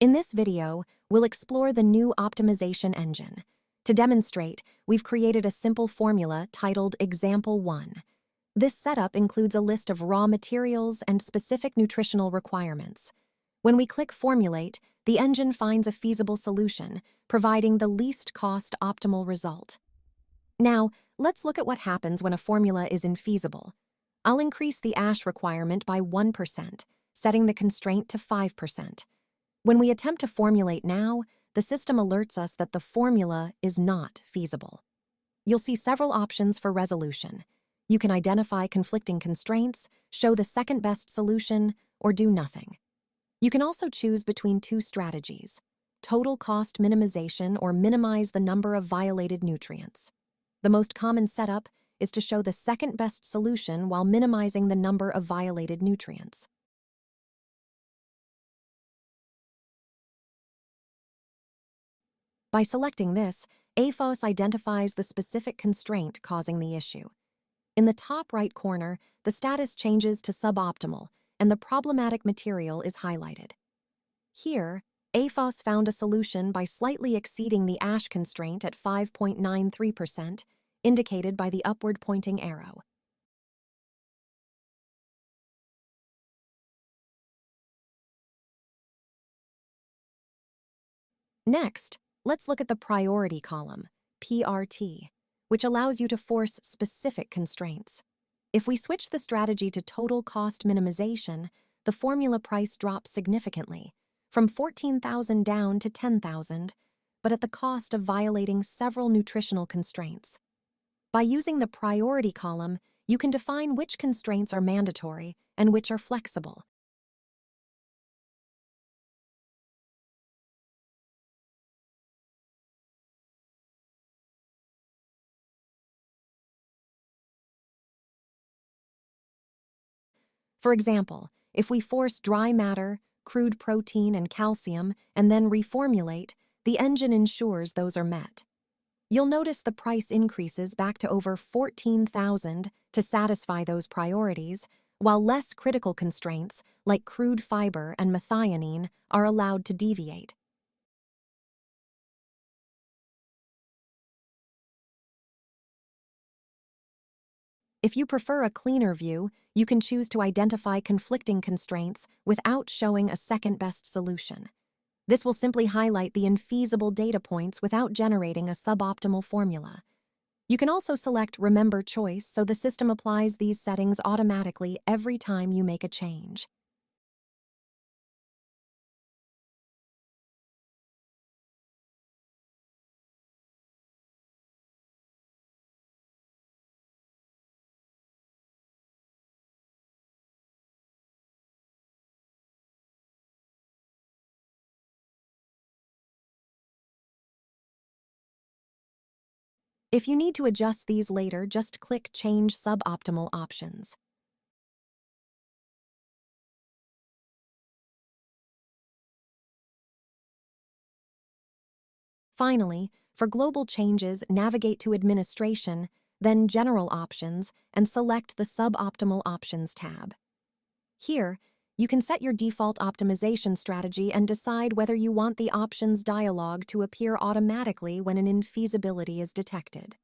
In this video, we'll explore the new optimization engine. To demonstrate, we've created a simple formula titled Example 1. This setup includes a list of raw materials and specific nutritional requirements. When we click Formulate, the engine finds a feasible solution, providing the least cost optimal result. Now, let's look at what happens when a formula is infeasible. I'll increase the ash requirement by 1%, setting the constraint to 5%. When we attempt to formulate now, the system alerts us that the formula is not feasible. You'll see several options for resolution. You can identify conflicting constraints, show the second best solution, or do nothing. You can also choose between two strategies: total cost minimization or minimize the number of violated nutrients. The most common setup is to show the second best solution while minimizing the number of violated nutrients. By selecting this, AFOS identifies the specific constraint causing the issue. In the top right corner, the status changes to suboptimal, and the problematic material is highlighted. Here, AFOS found a solution by slightly exceeding the ash constraint at 5.93%, indicated by the upward pointing arrow. Next, let's look at the priority column, PRT, which allows you to force specific constraints. If we switch the strategy to total cost minimization, the formula price drops significantly, from 14,000 down to 10,000, but at the cost of violating several nutritional constraints. By using the priority column, you can define which constraints are mandatory and which are flexible. For example, if we force dry matter, crude protein, and calcium, and then reformulate, the engine ensures those are met. You'll notice the price increases back to over 14,000 to satisfy those priorities, while less critical constraints, like crude fiber and methionine, are allowed to deviate. If you prefer a cleaner view, you can choose to identify conflicting constraints without showing a second-best solution. This will simply highlight the infeasible data points without generating a suboptimal formula. You can also select Remember Choice so the system applies these settings automatically every time you make a change. If you need to adjust these later, just click Change Suboptimal Options. Finally, for global changes, navigate to Administration, then General Options, and select the Suboptimal Options tab. Here, you can set your default optimization strategy and decide whether you want the options dialog to appear automatically when an infeasibility is detected.